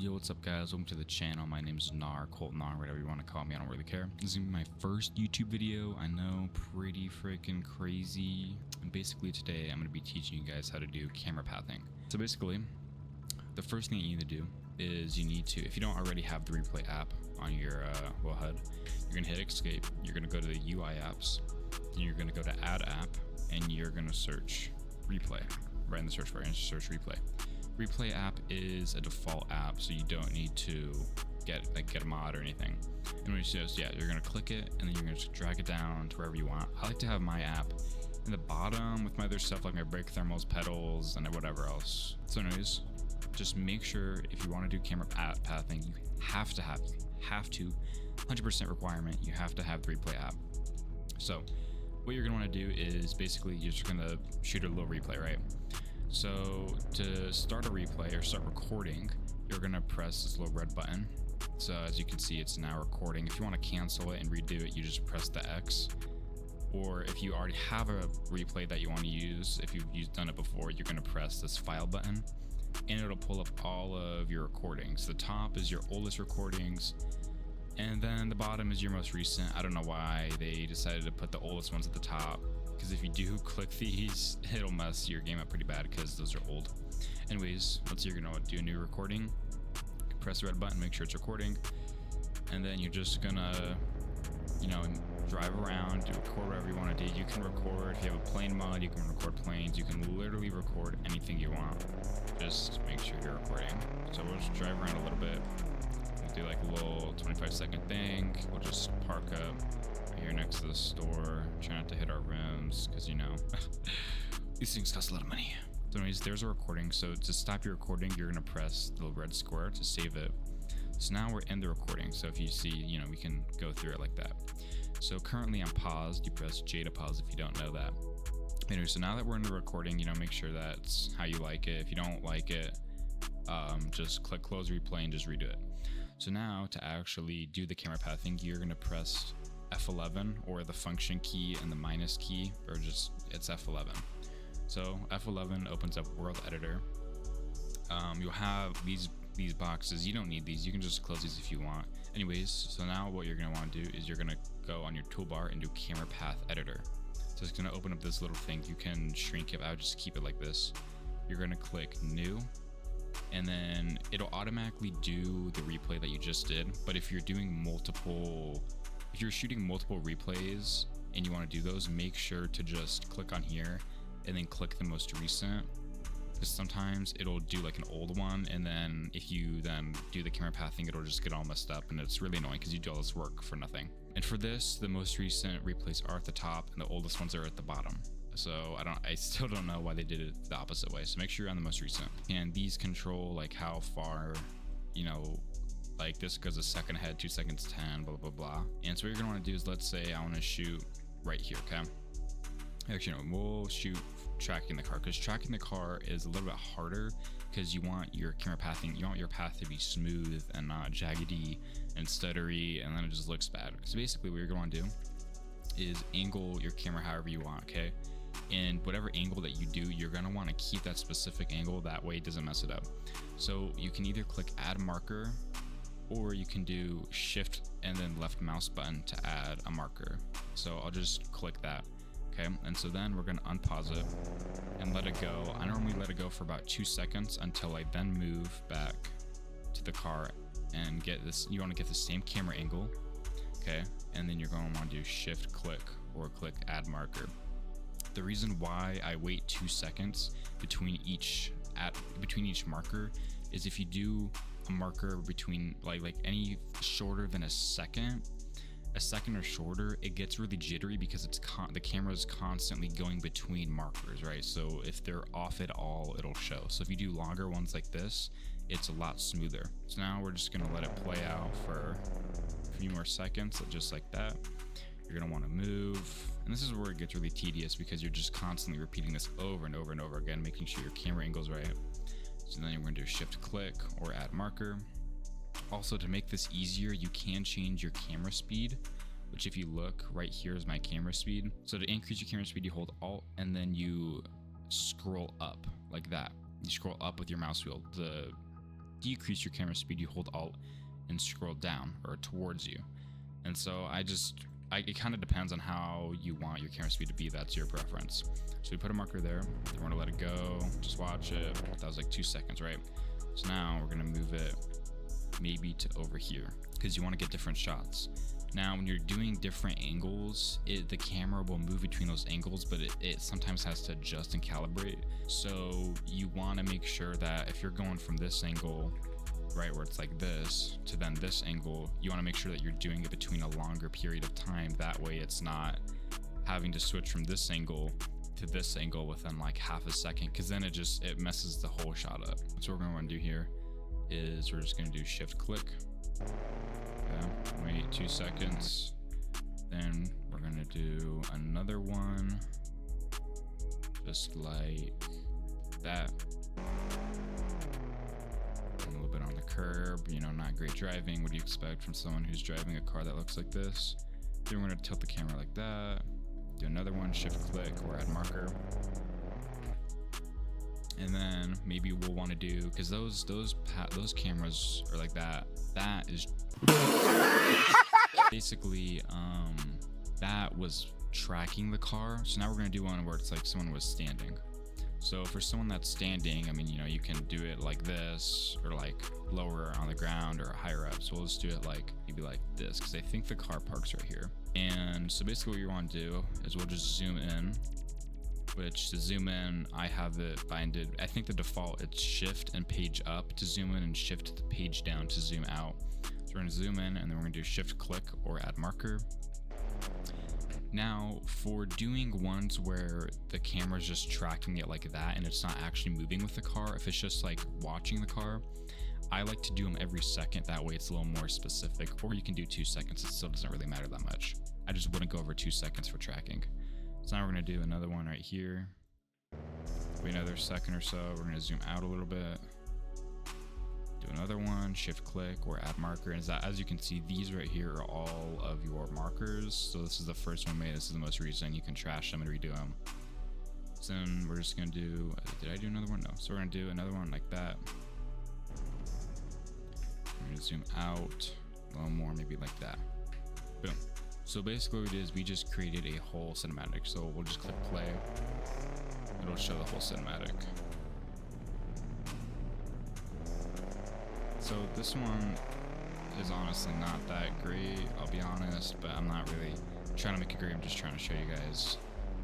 Yo, what's up guys? Welcome to the channel. My name is Nar, Colt Nar, whatever you want to call me, I don't really care. This is gonna be my first YouTube video. I know, pretty freaking crazy. And basically today I'm gonna be teaching you guys how to do camera pathing. So basically, the first thing you need to do is you need to, if you don't already have the replay app on your wellhead, you're gonna hit escape, you're gonna go to the UI apps, then you're gonna go to add app, and you're gonna search replay. Right in the search bar, and search replay. Replay app is a default app, so you don't need to get a mod or anything. And when it says, yeah, you're gonna click it and then you're gonna just drag it down to wherever you want. I like to have my app in the bottom with my other stuff like my brake thermals, pedals, and whatever else. So anyways, just make sure if you want to do camera pathing, you have to 100% requirement, you have to have the replay app. So what you're gonna want to do is basically you're just gonna shoot a little replay, right? So to start a replay or start recording, you're gonna press this little red button. So as you can see, it's now recording. If you want to cancel it and redo it, you just press the X. Or if you already have a replay that you want to use, if you've done it before, you're gonna press this file button and it'll pull up all of your recordings. The top is your oldest recordings, and then the bottom is your most recent. I don't know why they decided to put the oldest ones at the top, because if you do click these, it'll mess your game up pretty bad because those are old. Anyways, let's say you're gonna do a new recording. Press the red button, make sure it's recording, and then you're just gonna, drive around, record whatever you want to do. You can record, if you have a plane mod, you can record planes. You can literally record anything you want. Just make sure you're recording. So we'll just drive around a little bit. We'll do like a little 25-second thing. We'll just park up right here next to the store. Try not to hit our rims, because these things cost a lot of money. So anyways, there's a recording. So to stop your recording, you're gonna press the red square to save it. So now we're in the recording. So if you see, we can go through it like that. So currently I'm paused. You press J to pause if you don't know that. Anyway, so now that we're in the recording, make sure that's how you like it. If you don't like it, just click close replay and just redo it. So now to actually do the camera pathing, you're gonna press F11 or the function key and the minus key, or it's F11. So F11 opens up World Editor. You'll have these boxes. You don't need these. You can just close these if you want. Anyways, so now what you're gonna want to do is you're gonna go on your toolbar and do Camera Path Editor. So it's gonna open up this little thing. You can shrink it. I would just keep it like this. You're gonna click New, and then it'll automatically do the replay that you just did. But if you're shooting multiple replays and you want to do those, make sure to just click on here and then click the most recent, because sometimes it'll do like an old one, and then if you then do the camera pathing, it'll just get all messed up, and it's really annoying because you do all this work for nothing. And for this, the most recent replays are at the top and the oldest ones are at the bottom. So I still don't know why they did it the opposite way. So make sure you're on the most recent. And these control like how far, like this goes a second ahead, 2 seconds 10, blah blah blah. And so what you're gonna want to do is, let's say I want to shoot right here, okay? Actually, no, we'll shoot tracking the car, because tracking the car is a little bit harder because you want your camera pathing, you want your path to be smooth and not jaggedy and stuttery, and then it just looks bad. So basically what you're going to do is angle your camera however you want, okay? And whatever angle that you do, you're going to want to keep that specific angle, that way it doesn't mess it up. So you can either click add marker, or you can do shift and then left mouse button to add a marker. So I'll just click that. Okay, and so then we're gonna unpause it and let it go. I normally let it go for about 2 seconds until I then move back to the car and get this. You want to get the same camera angle, okay? And then you're going to want to do shift click or click add marker. The reason why I wait 2 seconds between each marker is if you do a marker between like any shorter than a second or shorter, it gets really jittery because the camera is constantly going between markers, right? So if they're off at all, it'll show. So if you do longer ones like this, it's a lot smoother. So now we're just gonna let it play out for a few more seconds, just like that. You're gonna want to move, and this is where it gets really tedious because you're just constantly repeating this over and over and over again, making sure your camera angle's right. So then you're gonna do shift click or add marker. Also, to make this easier, you can change your camera speed, which if you look right here is my camera speed. So to increase your camera speed, you hold Alt and then you scroll up like that. You scroll up with your mouse wheel. The decrease your camera speed, you hold Alt and scroll down or towards you. And so it kind of depends on how you want your camera speed to be. That's your preference. So we put a marker there. We're gonna let it go. Just watch it. That was like 2 seconds, right? So now we're gonna move it maybe to over here because you want to get different shots. Now, when you're doing different angles, the camera will move between those angles, but it sometimes has to adjust and calibrate. So you want to make sure that if you're going from this angle, right, where it's like this, to then this angle, you want to make sure that you're doing it between a longer period of time. That way it's not having to switch from this angle to this angle within like half a second, because then it messes the whole shot up. So what we're going to do here is we're just going to do shift click. Wait 2 seconds. Then we're gonna do another one just like that. A little bit on the curb, you know, not great driving. What do you expect from someone who's driving a car that looks like this? Then we're gonna tilt the camera like that. Do another one, shift click or add marker. And then maybe we'll want to do, because those cameras are like that. That is basically that was tracking the car. So now we're gonna do one where it's like someone was standing. So for someone that's standing, I mean, you know, you can do it like this or like lower on the ground or higher up. So we'll just do it like maybe like this, because I think the car parks right here. And so basically what you want to do is we'll just zoom in. Which to zoom in, I have it binded. I think the default it's shift and page up to zoom in and shift the page down to zoom out. So we're gonna zoom in and then we're gonna do shift click or add marker. Now for doing ones where the camera's just tracking it like that and it's not actually moving with the car, if it's just like watching the car, I like to do them every second. That way it's a little more specific, or you can do 2 seconds. It still doesn't really matter that much. I just wouldn't go over 2 seconds for tracking. So now we're gonna do another one right here. Wait another second or so. We're gonna zoom out a little bit. Do another one, shift click or add marker. And as you can see, these right here are all of your markers. So this is the first one made. This is the most recent. You can trash them and redo them. So then we're just gonna do, did I do another one? No. So we're gonna do another one like that. We're gonna zoom out a little more, maybe like that. Boom. So basically what it is, we just created a whole cinematic. So we'll just click play. It'll show the whole cinematic. So this one is honestly not that great, I'll be honest, but I'm not really trying to make it great. I'm just trying to show you guys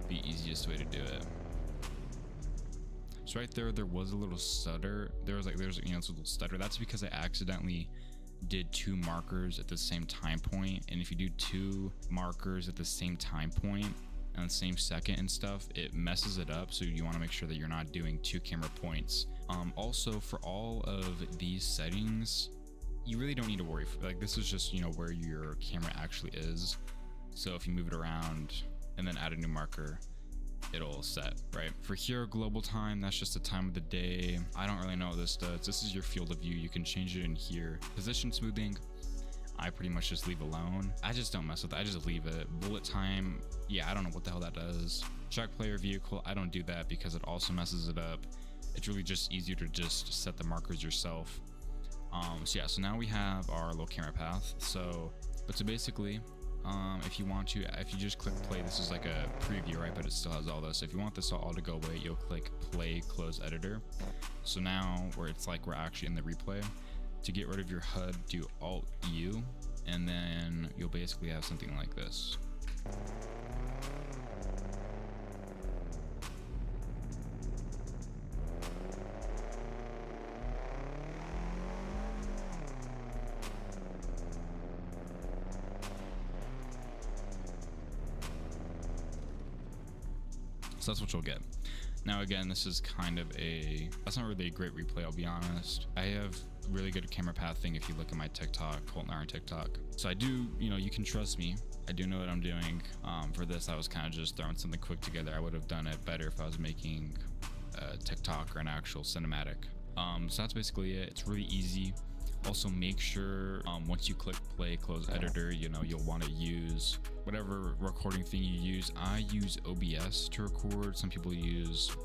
the easiest way to do it. So right there was a little stutter. There's you know, it's a little stutter. That's because I accidentally did 2 markers at the same time point, and if you do 2 markers at the same time point and the same second and stuff, it messes it up. So you want to make sure that you're not doing 2 camera points. Also for all of these settings, you really don't need to worry. Like this is just, you know, where your camera actually is. So if you move it around and then add a new marker, it'll set, right? For here, global time, that's just the time of the day. I don't really know what this does. This is your field of view. You can change it in here. Position smoothing, I pretty much just leave alone. I just don't mess with it. I just leave it. Bullet time, yeah, I don't know what the hell that does. Check player vehicle, I don't do that because it also messes it up. It's really just easier to just set the markers yourself. So yeah, so now we have our little camera path. So basically, if you just click play, this is like a preview, right? But it still has all this. If you want this all to go away, you'll click play close editor. So now where it's like we're actually in the replay. To get rid of your HUD, do Alt U, and then you'll basically have something like this. So that's what you'll get. Now again, this is kind of that's not really a great replay, I'll be honest. I have really good camera pathing if you look at my TikTok, Colton on TikTok. So I do, you know, you can trust me. I do know what I'm doing. For this, I was kind of just throwing something quick together. I would have done it better if I was making a TikTok or an actual cinematic. So that's basically it. It's really easy. Also make sure once you click play close editor, you know, you'll want to use whatever recording thing you use. I use OBS to record. Some people use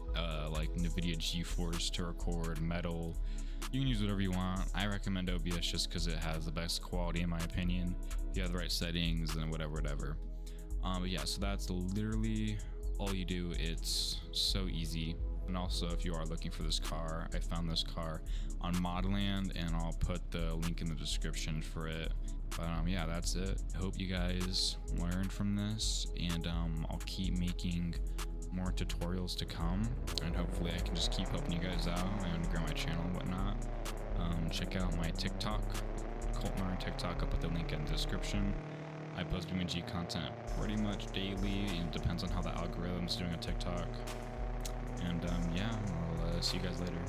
like NVIDIA GeForce to record, Metal. You can use whatever you want. I recommend OBS just because it has the best quality in my opinion. If you have the right settings and whatever. But yeah, so that's literally all you do. It's so easy. And also, if you are looking for this car, I found this car on Modland, and I'll put the link in the description for it. But yeah, that's it. I hope you guys learned from this, and I'll keep making more tutorials to come, and hopefully I can just keep helping you guys out and grow my channel and whatnot. Check out my TikTok, Coltnar TikTok. I'll put the link in the description. I post Beamng content pretty much daily, and it depends on how the algorithm's doing on TikTok. And yeah, I'll see you guys later.